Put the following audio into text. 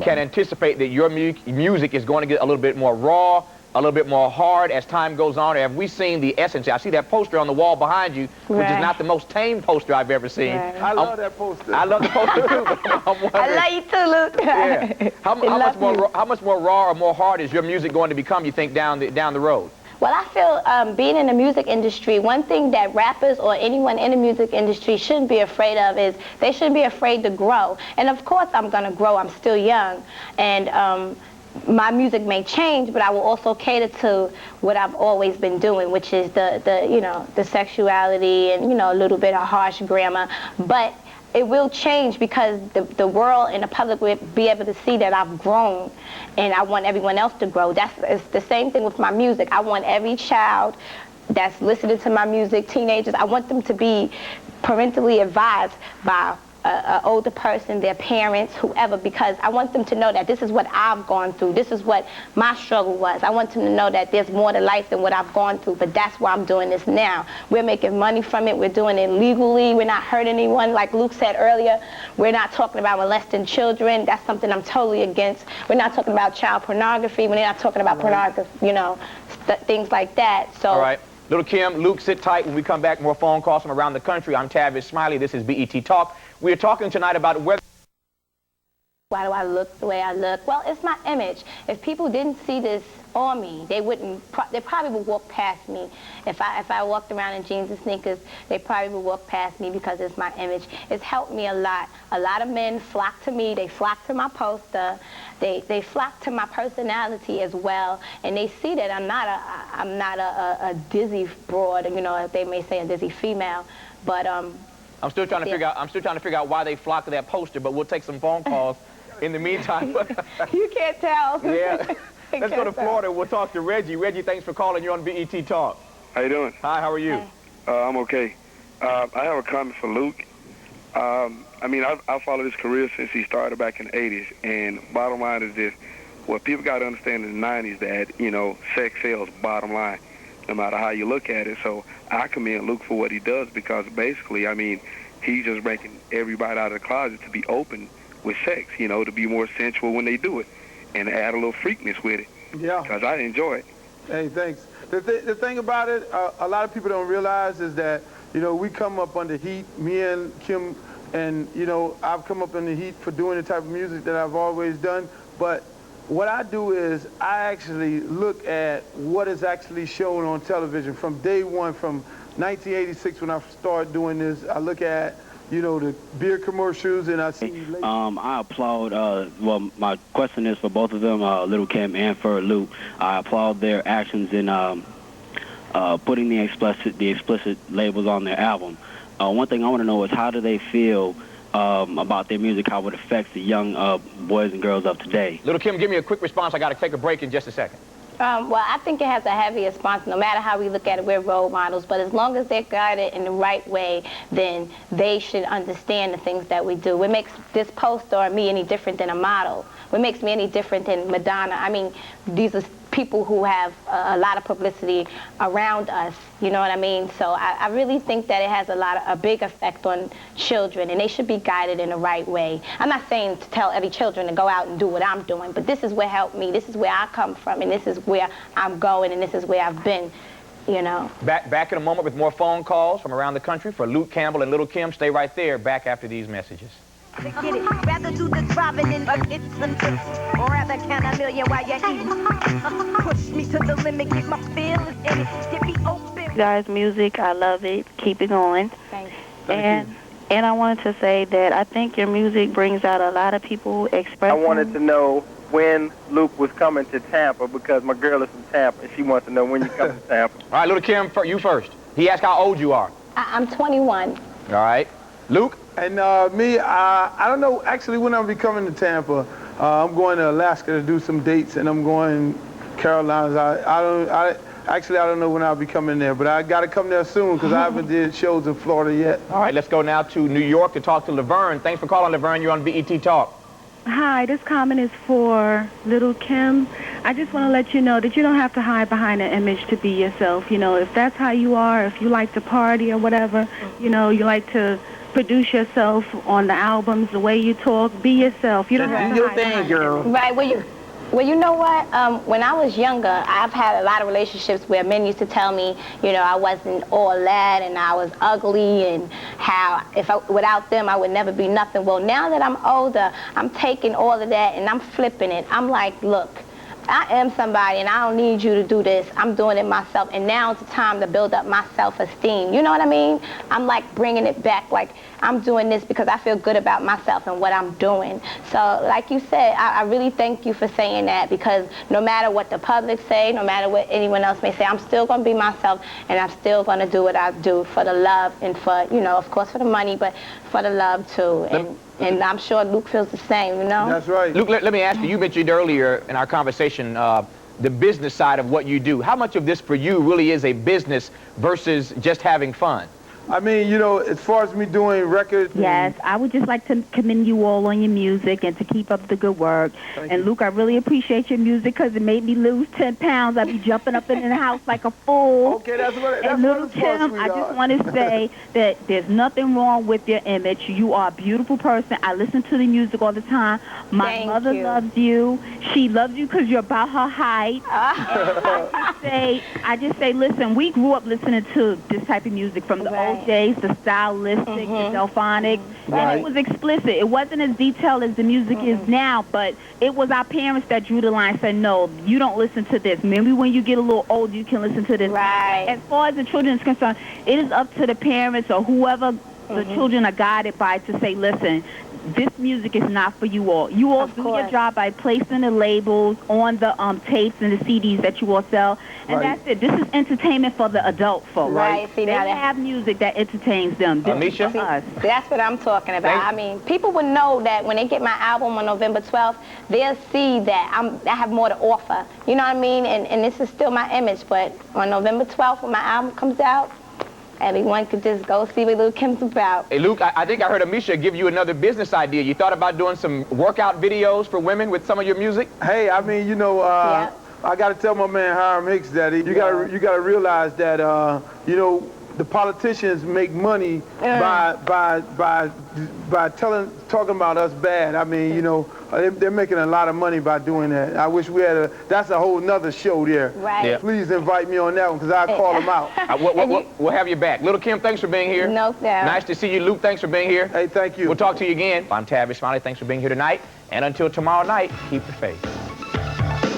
can anticipate that your music is going to get a little bit more raw, a little bit more hard as time goes on? Or have we seen the essence? I see that poster on the wall behind you, which is not the most tame poster I've ever seen. I love that poster. I love the poster too. I love you too, Luke. Yeah. How much more raw or more hard is your music going to become, you think, down the road? Well, I feel being in the music industry, one thing that rappers or anyone in the music industry shouldn't be afraid of is they shouldn't be afraid to grow. And of course I'm going to grow. I'm still young. And my music may change, but I will also cater to what I've always been doing, which is the sexuality and, a little bit of harsh grammar. But it will change because the world and the public will be able to see that I've grown, and I want everyone else to grow. It's the same thing with my music. I want every child that's listening to my music, teenagers, I want them to be parentally advised by an older person, their parents, whoever, because I want them to know that this is what I've gone through. This is what my struggle was. I want them to know that there's more to life than what I've gone through, but that's why I'm doing this now. We're making money from it. We're doing it legally. We're not hurting anyone. Like Luke said earlier, we're not talking about molesting children. That's something I'm totally against. We're not talking about child pornography. We're not talking about pornography, things like that. So. All right. Little Kim, Luke, sit tight. When we come back, more phone calls from around the country. I'm Tavis Smiley. This is BET Talk. We are talking tonight about whether... Why do I look the way I look? Well, it's my image. If people didn't see this on me, they probably would walk past me. If I walked around in jeans and sneakers, they probably would walk past me because it's my image. It's helped me a lot. A lot of men flock to me. They flock to my poster. They flock to my personality as well, and they see that I'm not a dizzy broad, they may say a dizzy female, but I'm still trying to figure out why they flock to that poster, but we'll take some phone calls in the meantime. You can't tell. Yeah. Let's go to Florida. We'll talk to Reggie. Reggie, thanks for calling. You're on BET Talk. How you doing? Hi, how are you? Hey. I'm okay. I have a comment for Luke. I followed his career since he started back in the 80s, and bottom line is this. What people got to understand in the 90s that, sex sells, bottom line, no matter how you look at it. So I commend Luke for what he does because basically, he's just making everybody out of the closet to be open with sex, to be more sensual when they do it and add a little freakness with it. Yeah. Because I enjoy it. Hey, thanks. The thing about it, a lot of people don't realize is that, we come up under heat, me and Kim, and, I've come up under heat for doing the type of music that I've always done, but what I do is I actually look at what is actually shown on television from day one, from 1986 when I started doing this. I look at, the beer commercials, and I see... I applaud, well, my question is for both of them, Little Kim and for Luke. I applaud their actions in putting the explicit labels on their album. One thing I want to know is how do they feel about their music, how it affects the young boys and girls of today? Little Kim, give me a quick response. I got to take a break in just a second. Well, I think it has a heavy response. No matter how we look at it, we're role models. But as long as they're guided in the right way, then they should understand the things that we do. What makes this poster or me any different than a model? What makes me any different than Madonna? These are people who have a lot of publicity around us, you know what I mean? So I really think that it has a big effect on children, and they should be guided in the right way. I'm not saying to tell every children to go out and do what I'm doing, but this is what helped me, this is where I come from, and this is where I'm going, and this is where I've been, Back in a moment with more phone calls from around the country for Luke Campbell and Little Kim. Stay right there, back after these messages. Get it. Rather do the driving and get some tips. Or rather count a million while you're eating. Push me to the limit, get my feelings in it. Get me open. Guys, music, I love it. Keep it going. Thanks. And I wanted to say that I think your music brings out a lot of people expressing. I wanted to know when Luke was coming to Tampa because my girl is from Tampa and she wants to know when you come to Tampa. All right, Little Kim, you first. He asked how old you are. I'm 21. All right. Luke? And me, I don't know actually when I'll be coming to Tampa. I'm going to Alaska to do some dates, and I'm going Carolinas. I don't know when I'll be coming there, but I got to come there soon because I haven't did shows in Florida yet. All right, let's go now to New York to talk to Laverne. Thanks for calling, Laverne. You're on BET Talk. Hi, this comment is for Little Kim. I just want to let you know that you don't have to hide behind an image to be yourself. If that's how you are, if you like to party or whatever, you like to produce yourself on the albums, the way you talk. Be yourself. You don't have to do your hide thing, behind girl. Right. Well, you know what? When I was younger, I've had a lot of relationships where men used to tell me, you know, I wasn't all that and I was ugly and how without them I would never be nothing. Well, now that I'm older, I'm taking all of that and I'm flipping it. I'm like, look, I am somebody and I don't need you to do this. I'm doing it myself, and now's the time to build up my self-esteem. You know what I mean? I'm like bringing it back, like I'm doing this because I feel good about myself and what I'm doing. So like you said, I really thank you for saying that, because no matter what the public say, no matter what anyone else may say, I'm still going to be myself, and I'm still going to do what I do for the love and for, you know, of course for the money, but for the love too. And I'm sure Luke feels the same, you know? That's right. Luke, let me ask you, you mentioned earlier in our conversation the business side of what you do. How much of this for you really is a business versus just having fun? I mean, you know, as far as me doing records. Yes, I would just like to commend you all on your music and to keep up the good work. And Luke, I really appreciate your music because it made me lose 10 pounds. I'd be jumping up in the house like a fool. Okay, that's what and little Kim, I just want to say that there's nothing wrong with your image. You are a beautiful person. I listen to the music all the time. My mother loves you. She loves you because you're about her height. I just say, listen, we grew up listening to this type of music from the old days, the stylistic, the Delphonic, and it was explicit. It wasn't as detailed as the music is now, but it was our parents that drew the line and said, no, you don't listen to this. Maybe when you get a little older, you can listen to this. Right. As far as the children is concerned, it is up to the parents or whoever the children are guided by to say, listen, this music is not for you all. You all do your job by placing the labels on the tapes and the CDs that you all sell, and that's it. This is entertainment for the adult folks. Right. See, they have music that entertains them. Misha? That's what I'm talking about. I mean, people would know that when they get my album on November 12th, they'll see that I have more to offer. You know what I mean? And this is still my image, but on November 12th when my album comes out, everyone could just go see what Little Kim's about. Hey, Luke, I think I heard Amisha give you another business idea. You thought about doing some workout videos for women with some of your music? Hey, I mean, you know, I got to tell my man Hiram Hicks that you got to realize that, you know, the politicians make money by talking about us bad. I mean, you know, they're making a lot of money by doing that. I wish we had that's a whole nother show there. Right. Yeah. Please invite me on that one because I'll call them out. We'll have you back. Little Kim, thanks for being here. No doubt. Nice to see you. Luke, thanks for being here. Hey, thank you. We'll talk to you again. I'm Tavis Smiley. Thanks for being here tonight. And until tomorrow night, keep the faith.